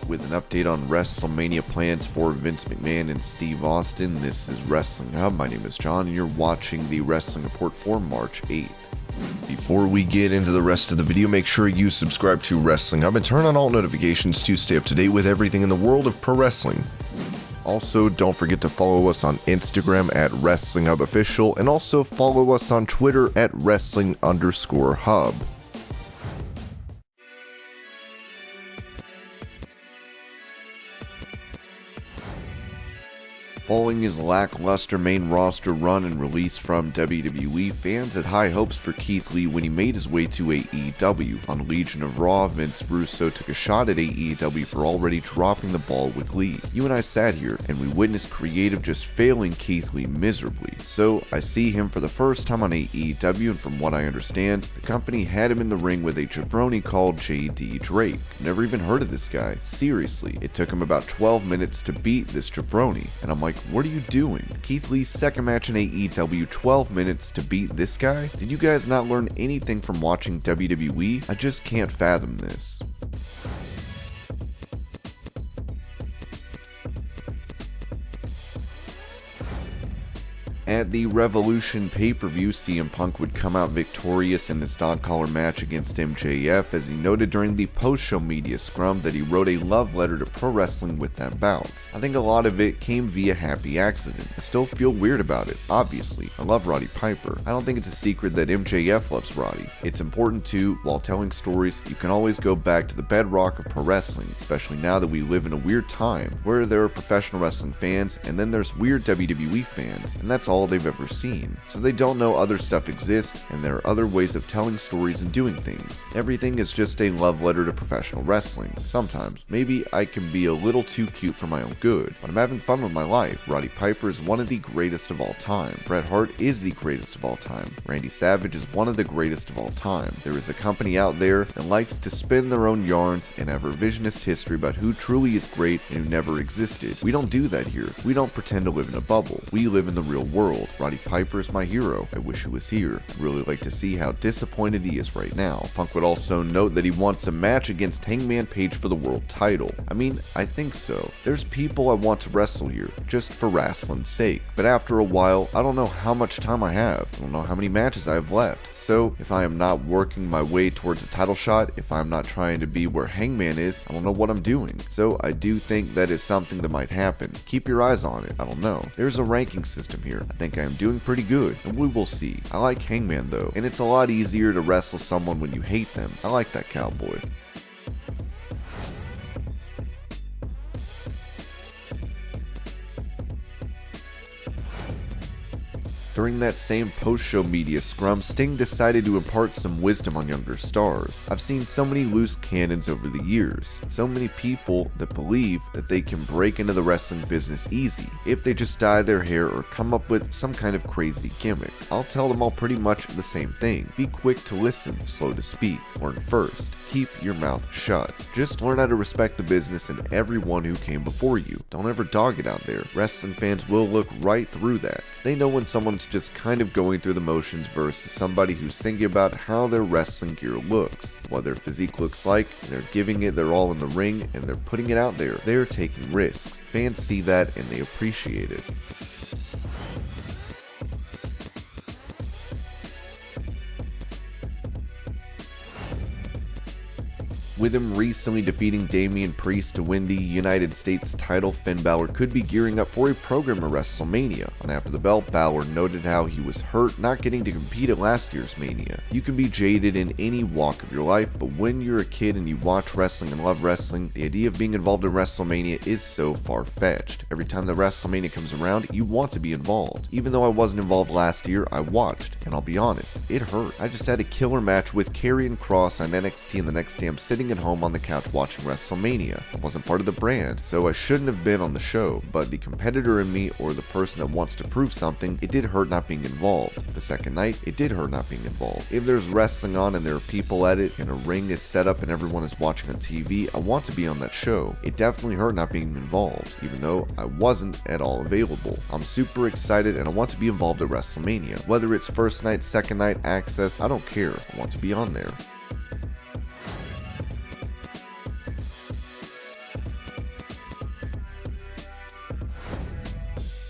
with an update on WrestleMania plans for Vince McMahon and Steve Austin. This is Wrestling Hub. My name is John, and you're watching the Wrestling Report for March 8th. Before we get into the rest of the video, make sure you subscribe to Wrestling Hub and turn on all notifications to stay up to date with everything in the world of pro wrestling. Also, don't forget to follow us on Instagram at Wrestling Hub Official, and also follow us on Twitter at Wrestling_Hub. Following his lackluster main roster run and release from WWE, fans had high hopes for Keith Lee when he made his way to AEW. On Legion of Raw, Vince Russo took a shot at AEW for already dropping the ball with Lee. You and I sat here, and we witnessed creative just failing Keith Lee miserably. So I see him for the first time on AEW, and from what I understand, the company had him in the ring with a jabroni called JD Drake. Never even heard of this guy. Seriously, it took him about 12 minutes to beat this jabroni, and I'm like, what are you doing? Keith Lee's second match in AEW, 12 minutes to beat this guy? Did you guys not learn anything from watching WWE? I just can't fathom this. At the Revolution pay-per-view, CM Punk would come out victorious in his dog collar match against MJF, as he noted during the post-show media scrum that he wrote a love letter to pro wrestling with that bout. I think a lot of it came via happy accident. I still feel weird about it, obviously. I love Roddy Piper. I don't think it's a secret that MJF loves Roddy. It's important too, while telling stories, you can always go back to the bedrock of pro wrestling, especially now that we live in a weird time where there are professional wrestling fans and then there's weird WWE fans, and that's all they've ever seen. So they don't know other stuff exists, and there are other ways of telling stories and doing things. Everything is just a love letter to professional wrestling. Sometimes, maybe I can be a little too cute for my own good, but I'm having fun with my life. Roddy Piper is one of the greatest of all time. Bret Hart is the greatest of all time. Randy Savage is one of the greatest of all time. There is a company out there that likes to spin their own yarns and have revisionist history about who truly is great and who never existed. We don't do that here. We don't pretend to live in a bubble. We live in the real world. Roddy Piper is my hero. I wish he was here. I'd really like to see how disappointed he is right now. Punk would also note that he wants a match against Hangman Page for the world title. I mean, I think so. There's people I want to wrestle here, just for wrestling's sake. But after a while, I don't know how much time I have. I don't know how many matches I have left. So, if I am not working my way towards a title shot, if I'm not trying to be where Hangman is, I don't know what I'm doing. So, I do think that is something that might happen. Keep your eyes on it. I don't know. There's a ranking system here. I think I am doing pretty good, and we will see. I like Hangman though, and it's a lot easier to wrestle someone when you hate them. I like that cowboy. During that same post-show media scrum, Sting decided to impart some wisdom on younger stars. I've seen so many loose cannons over the years. So many people that believe that they can break into the wrestling business easy if they just dye their hair or come up with some kind of crazy gimmick. I'll tell them all pretty much the same thing. Be quick to listen, slow to speak. Learn first. Keep your mouth shut. Just learn how to respect the business and everyone who came before you. Don't ever dog it out there. Wrestling fans will look right through that. They know when someone's just kind of going through the motions versus somebody who's thinking about how their wrestling gear looks, what their physique looks like, and they're giving it their all in the ring, and they're putting it out there. They're taking risks. Fans see that and they appreciate it. With him recently defeating Damian Priest to win the United States title, Finn Balor could be gearing up for a program at WrestleMania. On After the Belt, Balor noted how he was hurt not getting to compete at last year's Mania. You can be jaded in any walk of your life, but when you're a kid and you watch wrestling and love wrestling, the idea of being involved in WrestleMania is so far-fetched. Every time that WrestleMania comes around, you want to be involved. Even though I wasn't involved last year, I watched, and I'll be honest, it hurt. I just had a killer match with Karrion Kross on NXT, and the next day I'm sitting at home on the couch watching WrestleMania. I wasn't part of the brand, so I shouldn't have been on the show, but the competitor in me, or the person that wants to prove something, it did hurt not being involved. The second night, it did hurt not being involved. If there's wrestling on and there are people at it, and a ring is set up and everyone is watching on TV, I want to be on that show. It definitely hurt not being involved, even though I wasn't at all available. I'm super excited and I want to be involved at WrestleMania. Whether it's first night, second night, access, I don't care. I want to be on there.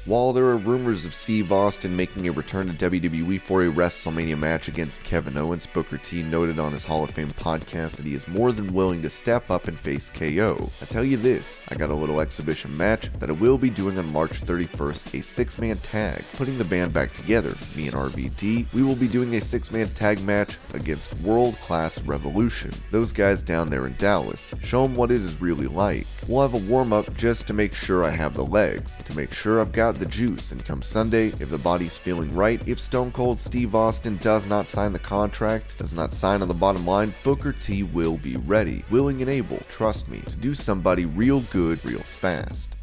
While there are rumors of Steve Austin making a return to WWE for a WrestleMania match against Kevin Owens, Booker T noted on his Hall of Fame podcast that he is more than willing to step up and face KO. I tell you this, I got a little exhibition match that I will be doing on March 31st, a 6-man tag. Putting the band back together, me and RVD, we will be doing a 6-man tag match against World Class Revolution. Those guys down there in Dallas. Show them what it is really like. We'll have a warm-up just to make sure I have the legs, to make sure I've got the juice, and come Sunday, if the body's feeling right, if Stone Cold Steve Austin does not sign the contract, does not sign on the bottom line, Booker T will be ready, willing and able, trust me, to do somebody real good real fast.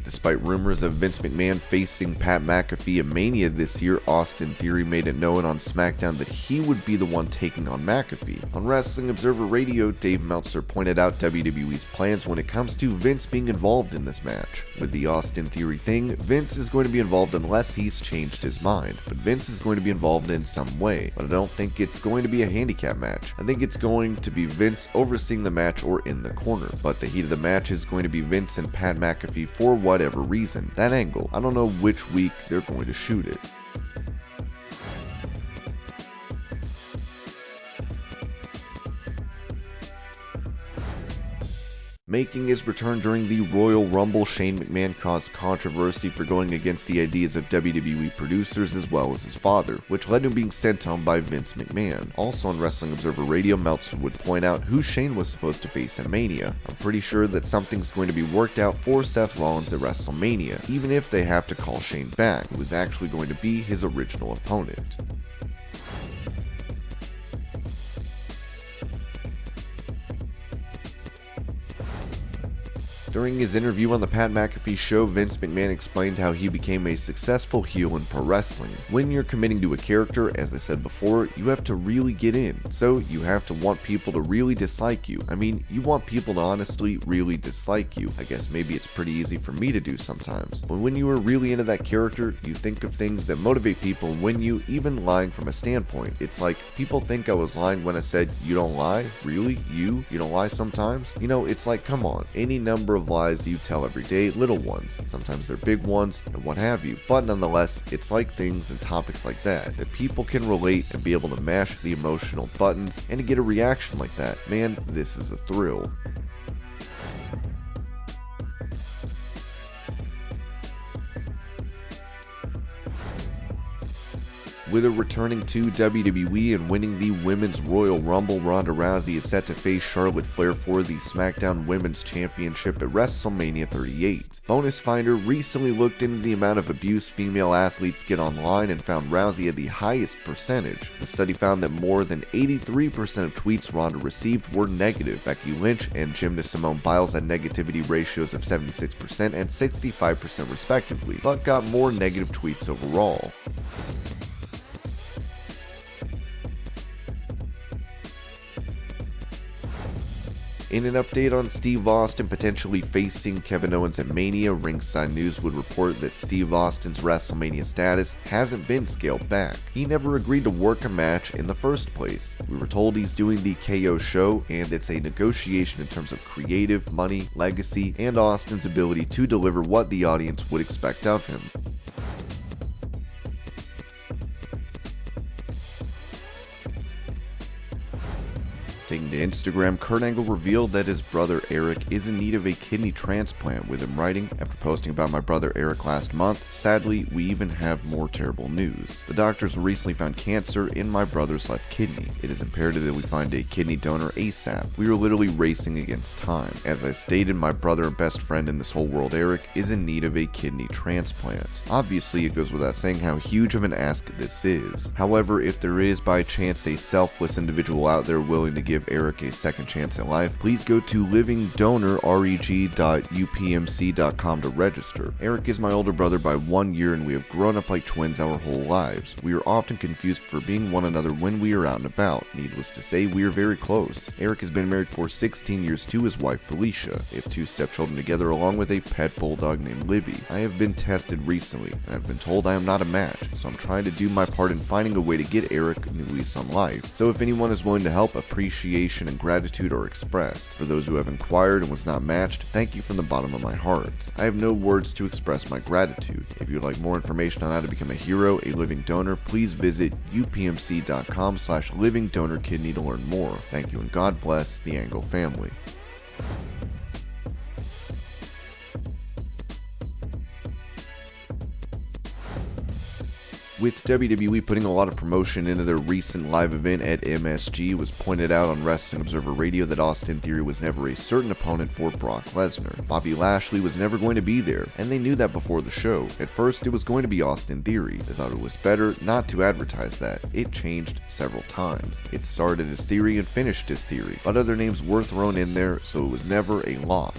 Despite rumors of Vince McMahon facing Pat McAfee at Mania this year, Austin Theory made it known on SmackDown that he would be the one taking on McAfee. On Wrestling Observer Radio, Dave Meltzer pointed out WWE's plans when it comes to Vince being involved in this match. With the Austin Theory thing, Vince is going to be involved unless he's changed his mind, but Vince is going to be involved in some way. But I don't think it's going to be a handicap match. I think it's going to be Vince overseeing the match or in the corner, but the heat of the match is going to be Vince and Pat McAfee for whatever reason. That angle, I don't know which week they're going to shoot it. Making his return during the Royal Rumble, Shane McMahon caused controversy for going against the ideas of WWE producers as well as his father, which led to him being sent home by Vince McMahon. Also on Wrestling Observer Radio, Meltzer would point out who Shane was supposed to face at Mania. I'm pretty sure that something's going to be worked out for Seth Rollins at WrestleMania, even if they have to call Shane back, who is actually going to be his original opponent. During his interview on the Pat McAfee show, Vince McMahon explained how he became a successful heel in pro wrestling. When you're committing to a character, as I said before, you have to really get in. So you have to want people to really dislike you. I mean, you want people to honestly really dislike you. I guess maybe it's pretty easy for me to do sometimes. But when you are really into that character, you think of things that motivate people and win you, even lying from a standpoint. It's like, people think I was lying when I said, you don't lie? Really? You don't lie sometimes? You know, it's like, come on, any number of lies you tell every day, little ones, sometimes they're big ones, and what have you, but nonetheless, it's like things and topics like that people can relate and be able to mash the emotional buttons, and to get a reaction like that, man, this is a thrill. With her returning to WWE and winning the Women's Royal Rumble, Ronda Rousey is set to face Charlotte Flair for the SmackDown Women's Championship at WrestleMania 38. Bonus Finder recently looked into the amount of abuse female athletes get online and found Rousey had the highest percentage. The study found that more than 83% of tweets Ronda received were negative. Becky Lynch and gymnast Simone Biles had negativity ratios of 76% and 65% respectively, but got more negative tweets overall. In an update on Steve Austin potentially facing Kevin Owens at Mania, Ringside News would report that Steve Austin's WrestleMania status hasn't been scaled back. He never agreed to work a match in the first place. We were told he's doing the KO show, and it's a negotiation in terms of creative, money, legacy, and Austin's ability to deliver what the audience would expect of him. Taking to Instagram, Kurt Angle revealed that his brother Eric is in need of a kidney transplant, with him writing, "After posting about my brother Eric last month, sadly, we even have more terrible news. The doctors recently found cancer in my brother's left kidney. It is imperative that we find a kidney donor ASAP. We are literally racing against time. As I stated, my brother and best friend in this whole world, Eric, is in need of a kidney transplant." Obviously, it goes without saying how huge of an ask this is. However, if there is by chance a selfless individual out there willing to give Eric a second chance at life, please go to livingdonorreg.upmc.com to register. Eric is my older brother by 1 year, and we have grown up like twins our whole lives. We are often confused for being one another when we are out and about. Needless to say, we are very close. Eric has been married for 16 years to his wife Felicia. They have 2 stepchildren together along with a pet bulldog named Libby. I have been tested recently, and I've been told I am not a match, so I'm trying to do my part in finding a way to get Eric a new lease on life. So if anyone is willing to help, appreciation appreciation and gratitude are expressed. For those who have inquired and was not matched, thank you from the bottom of my heart. I have no words to express my gratitude. If you would like more information on how to become a hero, a living donor, please visit upmc.com/livingdonorkidney to learn more. Thank you and God bless the Angle family. With WWE putting a lot of promotion into their recent live event at MSG, it was pointed out on Wrestling Observer Radio that Austin Theory was never a certain opponent for Brock Lesnar. Bobby Lashley was never going to be there, and they knew that before the show. At first, it was going to be Austin Theory. They thought it was better not to advertise that. It changed several times. It started as Theory and finished as Theory, but other names were thrown in there, so it was never a lock.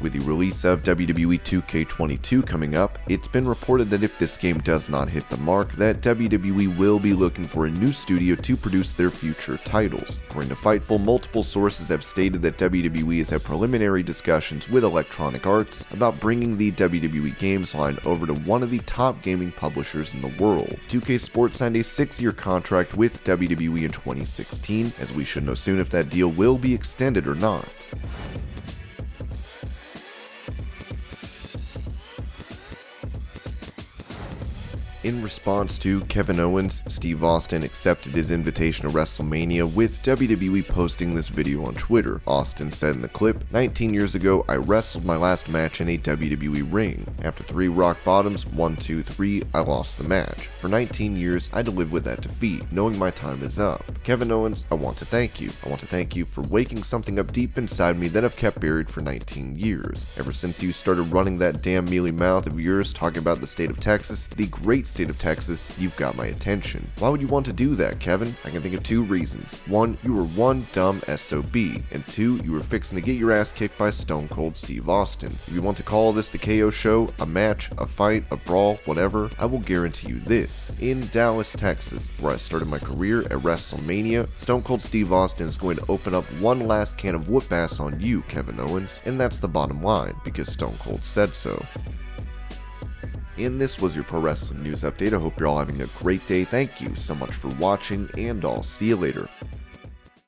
With the release of WWE 2K22 coming up, it's been reported that if this game does not hit the mark, that WWE will be looking for a new studio to produce their future titles. According to Fightful, multiple sources have stated that WWE has had preliminary discussions with Electronic Arts about bringing the WWE games line over to one of the top gaming publishers in the world. 2K Sports signed a 6-year contract with WWE in 2016, as we should know soon if that deal will be extended or not. In response to Kevin Owens, Steve Austin accepted his invitation to WrestleMania, with WWE posting this video on Twitter. Austin said in the clip, 19 years ago, I wrestled my last match in a WWE ring. After 3 rock bottoms, 1, 2, 3, I lost the match. For 19 years, I had to live with that defeat, knowing my time is up. Kevin Owens, I want to thank you. I want to thank you for waking something up deep inside me that I've kept buried for 19 years. Ever since you started running that damn mealy mouth of yours talking about the state of Texas, the great state of Texas, you've got my attention. Why would you want to do that, Kevin? I can think of 2 reasons. 1, you were one dumb SOB, and 2, you were fixing to get your ass kicked by Stone Cold Steve Austin. If you want to call this the KO show, a match, a fight, a brawl, whatever, I will guarantee you this. In Dallas, Texas, where I started my career at WrestleMania, Stone Cold Steve Austin is going to open up one last can of whoop ass on you, Kevin Owens, and that's the bottom line, because Stone Cold said so. And this was your Pro Wrestling News Update. I hope you're all having a great day. Thank you so much for watching, and I'll see you later.